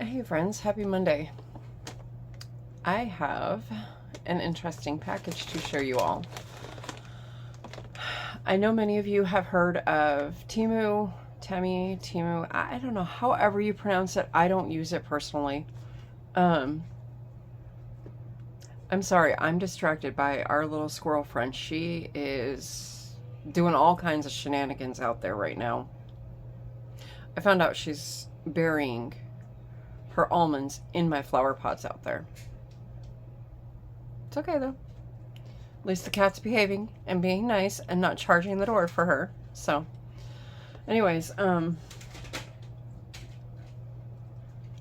Hey friends, happy Monday. I have an interesting package to show you all. I know many of you have heard of Temu, Temu. I don't know, however you pronounce it. I don't use it personally. Um, I'm sorry, I'm distracted by our little squirrel friend. She is doing all kinds of shenanigans out there right now. I found out she's burying her almonds in my flower pots out there. It's okay though. At least the cat's behaving and being nice and not charging the door for her. So, anyways, and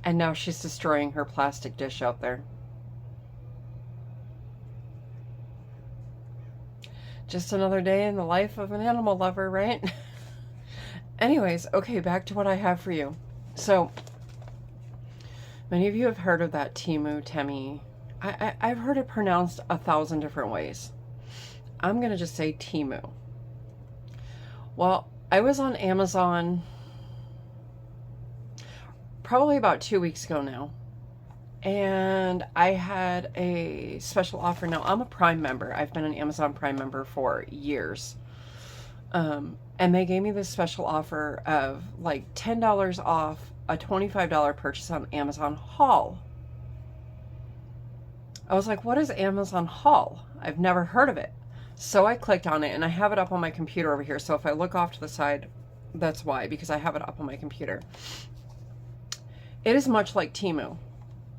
now she's destroying her plastic dish out there. Just another day in the life of an animal lover, right? Anyways, okay, back to what I have for you. So, many of you have heard of that Temu. I've heard it pronounced 1,000 different ways. I'm going to just say Temu. Well, I was on Amazon probably about 2 weeks ago now, and I had a special offer. Now, I'm a Prime member. I've been an Amazon Prime member for years. And they gave me this special offer of like $10 off a $25 purchase on Amazon Haul. I was like, what is Amazon Haul? I've never heard of it. So I clicked on it, and I have it up on my computer over here. So if I look off to the side, that's why, because I have it up on my computer. It is much like Temu.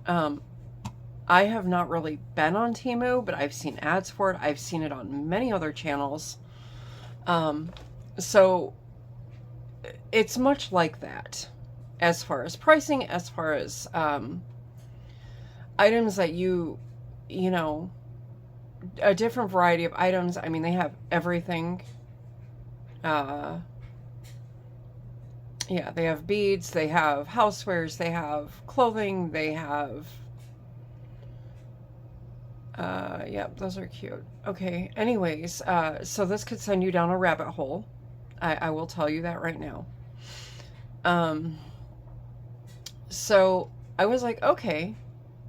I have not really been on Temu, but I've seen ads for it. I've seen it on many other channels. So it's much like that as far as pricing, as far as items that you know, a different variety of items. I mean, they have everything. Yeah, they have beads, they have housewares, they have clothing, they have yeah, those are cute. Okay, anyways, so this could send you down a rabbit hole. I will tell you that right now. So I was like, okay,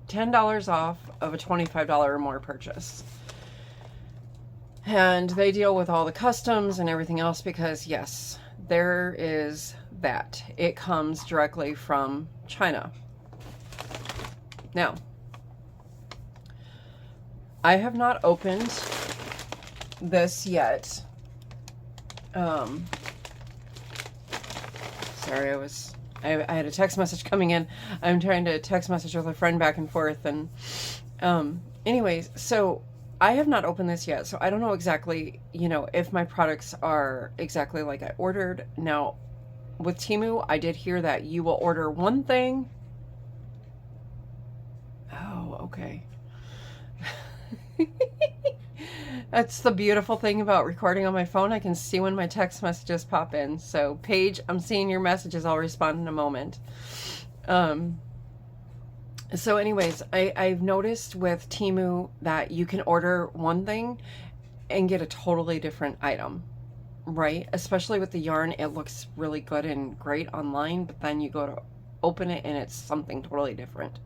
$10 off of a $25 or more purchase. And they deal with all the customs and everything else because, yes, there is that. It comes directly from China. Now, I have not opened this yet. Sorry, I had a text message coming in. I'm trying to text message with a friend back and forth. And anyways, so I have not opened this yet. So I don't know exactly, if my products are exactly like I ordered. Now, with Temu, I did hear that you will order one thing. Oh, okay. That's the beautiful thing about recording on my phone. I can see when my text messages pop in. So, Paige, I'm seeing your messages. I'll respond in a moment. So anyways, I've noticed with Temu that you can order one thing and get a totally different item, right? Especially with the yarn, it looks really good and great online, but then you go to open it and it's something totally different.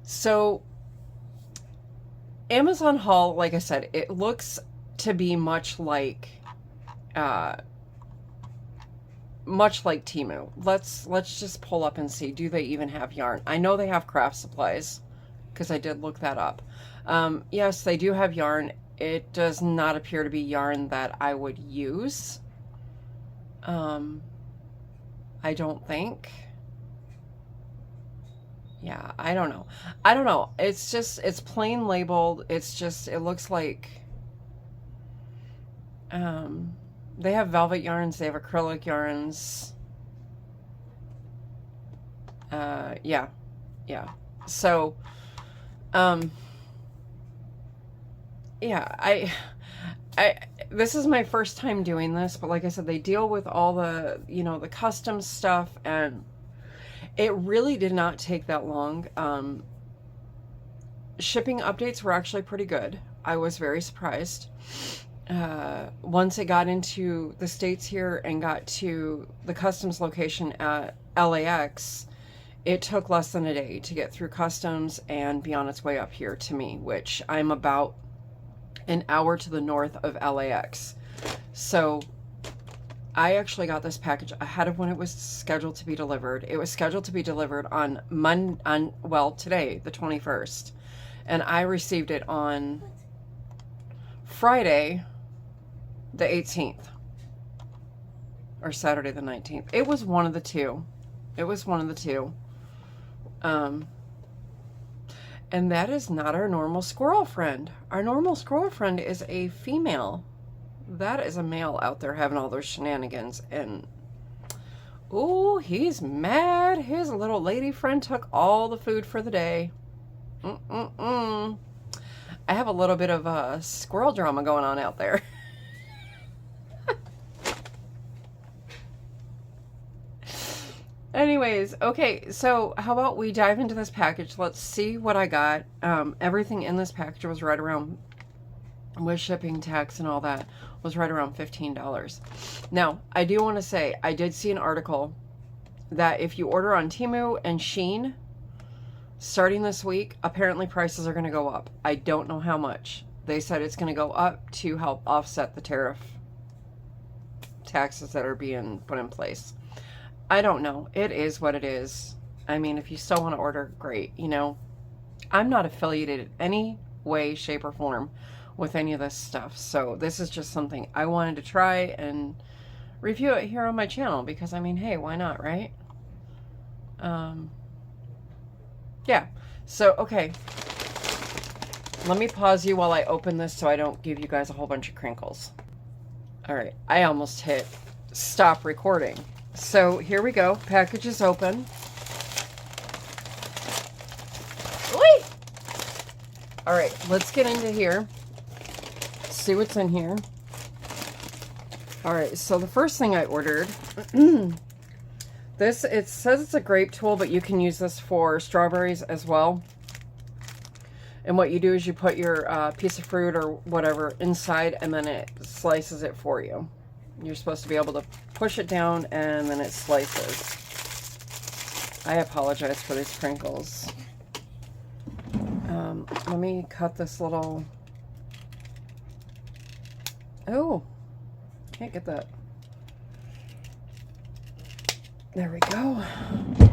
So Amazon Haul, like I said, it looks to be much like Temu. Let's just pull up and see. Do they even have yarn? I know they have craft supplies because I did look that up. Yes, they do have yarn. It does not appear to be yarn that I would use. I don't think. Yeah, I don't know. It's plain labeled. It looks like they have velvet yarns, they have acrylic yarns. Yeah. So, yeah, this is my first time doing this, but like I said, they deal with all the, the custom stuff, and it really did not take that long. Shipping updates were actually pretty good. I was very surprised. Once it got into the States here and got to the customs location at LAX, it took less than a day to get through customs and be on its way up here to me, which I'm about an hour to the north of LAX. So I actually got this package ahead of when it was scheduled to be delivered. It was scheduled to be delivered on today, the 21st. And I received it on Friday, the 18th. Or Saturday, the 19th. It was one of the two. It was one of the two. And that is not our normal squirrel friend. Our normal squirrel friend is a female. That is a male out there having all those shenanigans. And, ooh, he's mad. His little lady friend took all the food for the day. I have a little bit of squirrel drama going on out there. Anyways, okay, so how about we dive into this package? Let's see what I got. Everything in this package was right around, with shipping, tax, and all that, was right around $15. Now, I do want to say, I did see an article that if you order on Temu and Shein, starting this week, apparently prices are going to go up. I don't know how much. They said it's going to go up to help offset the tariff taxes that are being put in place. I don't know. It is what it is. I mean, if you still want to order, great. You know, I'm not affiliated in any way, shape, or form with any of this stuff. So this is just something I wanted to try and review it here on my channel because, I mean, hey, why not, right? Yeah. So, okay. Let me pause you while I open this so I don't give you guys a whole bunch of crinkles. All right. I almost hit stop recording. So here we go. Package is open. Whee! All right, let's get into here. See what's in here. All right, so the first thing I ordered, this, it says it's a grape tool, but you can use this for strawberries as well. And what you do is you put your piece of fruit or whatever inside, and then it slices it for you. You're supposed to be able to push it down and then it slices. I apologize for these crinkles. Let me cut this little... Oh, can't get that. There we go.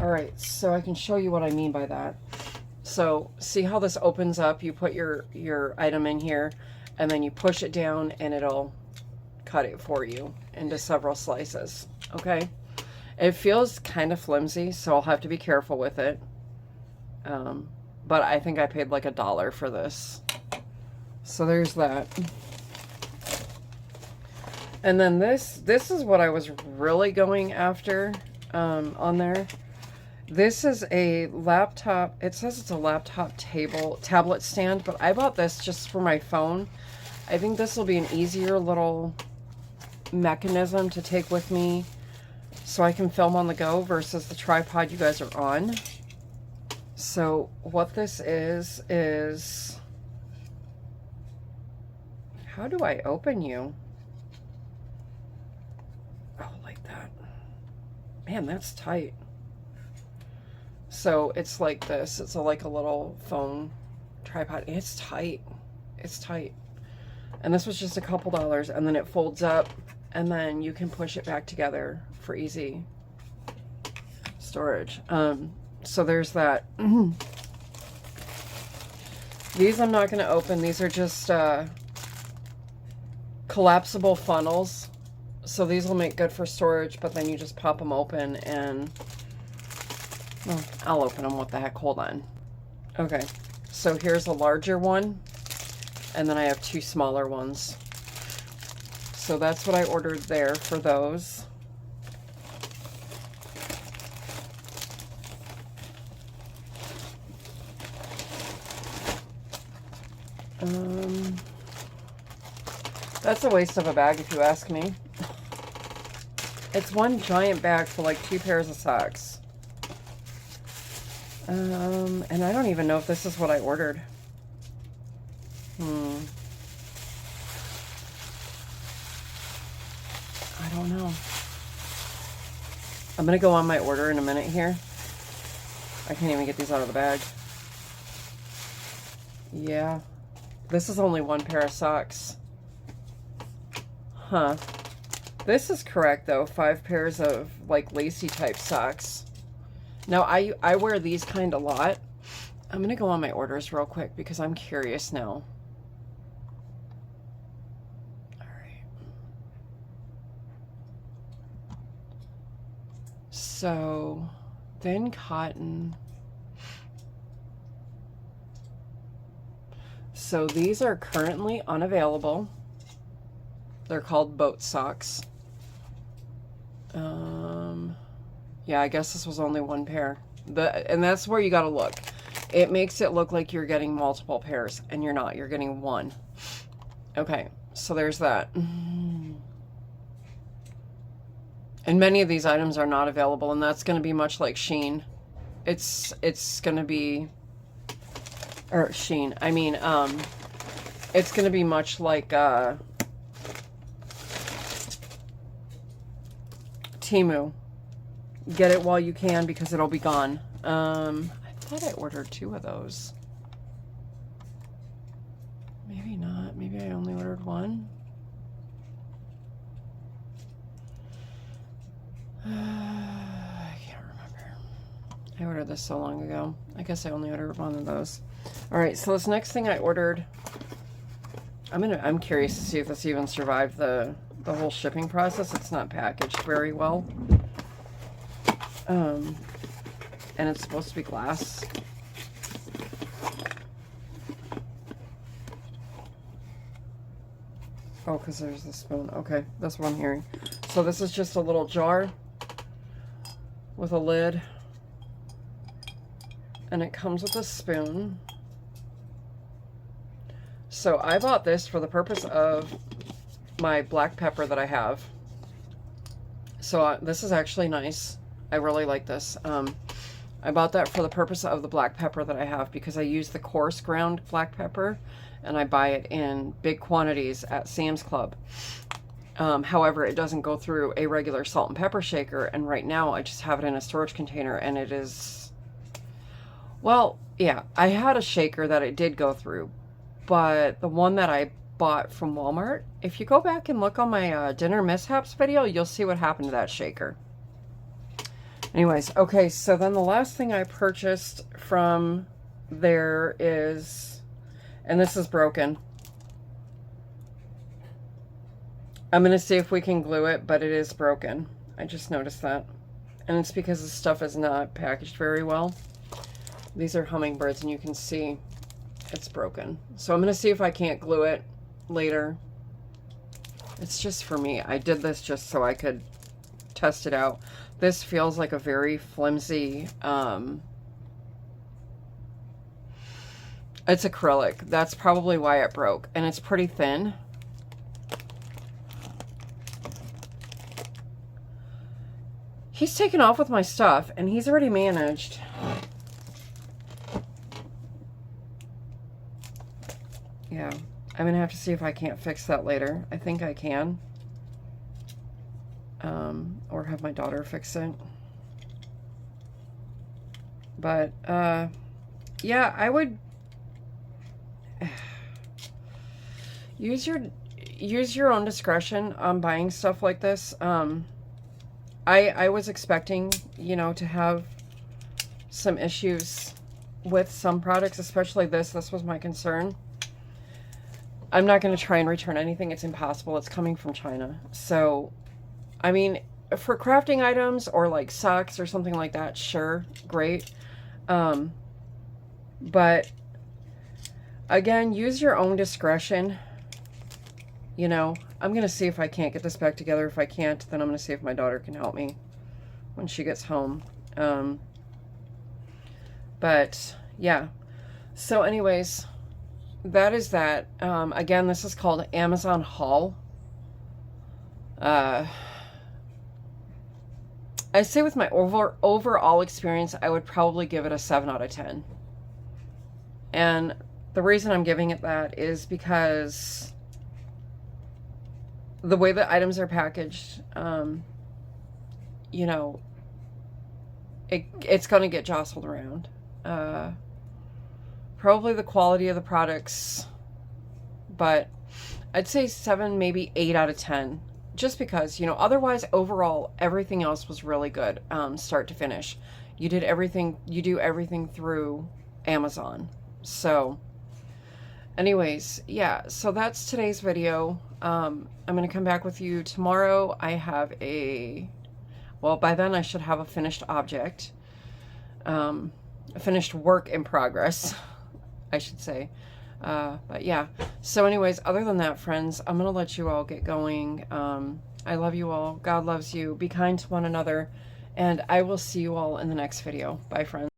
All right, so I can show you what I mean by that. So see how this opens up? You put your item in here and then you push it down and it'll cut it for you into several slices. Okay, it feels kind of flimsy, so I'll have to be careful with it. But I think I paid like $1 for this. So there's that. And then this is what I was really going after on there. This is a laptop. It says it's a laptop tablet stand, but I bought this just for my phone. I think this will be an easier little mechanism to take with me so I can film on the go versus the tripod you guys are on. So what this is how do I open you? Oh, like that. Man, that's tight. So it's like this. It's like a little phone tripod. It's tight. It's tight. And this was just a couple dollars, and then it folds up and then you can push it back together for easy storage. So there's that. These I'm not going to open. These are just collapsible funnels. So these will make good for storage, but then you just pop them open and, well, I'll open them. What the heck? Hold on. Okay. So here's a larger one, and then I have two smaller ones. So that's what I ordered there for those. That's a waste of a bag if you ask me. It's one giant bag for like 2 pairs of socks. And I don't even know if this is what I ordered. I don't know. I'm going to go on my order in a minute here. I can't even get these out of the bag. Yeah. This is only one pair of socks. Huh. This is correct, though. 5 pairs of, like, lacy type socks. Now, I wear these kind a lot. I'm going to go on my orders real quick because I'm curious now. All right. So, thin cotton. So, these are currently unavailable. They're called boat socks. Yeah, I guess this was only one pair. And that's where you got to look. It makes it look like you're getting multiple pairs, and you're not. You're getting one. Okay, so there's that. And many of these items are not available, and that's going to be much like Shein. It's going to be, or Shein. I mean, it's going to be much like Temu. Get it while you can because it'll be gone. I thought I ordered 2 of those. Maybe not. Maybe I only ordered 1. I can't remember. I ordered this so long ago. I guess I only ordered 1 of those. All right, so this next thing I ordered, I'm curious to see if this even survived the whole shipping process. It's not packaged very well. And it's supposed to be glass. Oh, because there's the spoon. Okay, that's what I'm hearing. So this is just a little jar with a lid. And it comes with a spoon. So I bought this for the purpose of my black pepper that I have. So this is actually nice. I really like this. I bought that for the purpose of the black pepper that I have because I use the coarse ground black pepper and I buy it in big quantities at Sam's Club. However, it doesn't go through a regular salt and pepper shaker, and right now I just have it in a storage container, and it is, well, yeah, I had a shaker that it did go through, but the one that I bought from Walmart, if you go back and look on my dinner mishaps video, you'll see what happened to that shaker. Anyways, okay, so then the last thing I purchased from there is, and this is broken. I'm going to see if we can glue it, but it is broken. I just noticed that. And it's because the stuff is not packaged very well. These are hummingbirds, and you can see it's broken. So I'm going to see if I can't glue it later. It's just for me. I did this just so I could test it out. This feels like a very flimsy, it's acrylic. That's probably why it broke. And it's pretty thin. He's taken off with my stuff, and he's already managed. Yeah, I'm going to have to see if I can't fix that later. I think I can. Or have my daughter fix it. But, yeah, I would use your own discretion on buying stuff like this. I was expecting, you know, to have some issues with some products, especially this. This was my concern. I'm not going to try and return anything. It's impossible. It's coming from China. So, I mean, for crafting items or like socks or something like that, sure, great. But again, use your own discretion. You know, I'm going to see if I can't get this back together. If I can't, then I'm going to see if my daughter can help me when she gets home. But yeah. So anyways, that is that. Again, this is called Amazon Haul. I say with my overall experience, I would probably give it a 7 out of 10. And the reason I'm giving it that is because the way the items are packaged, you know, it's going to get jostled around. Probably the quality of the products, but I'd say 7, maybe 8 out of 10. Just because, you know, otherwise, overall, everything else was really good, start to finish. You do everything through Amazon. So, anyways, yeah, so that's today's video. I'm going to come back with you tomorrow. I have well, by then I should have a finished object, a finished work in progress, I should say. But yeah, so anyways, other than that, friends, I'm going to let you all get going. I love you all. God loves you. Be kind to one another. And I will see you all in the next video. Bye, friends.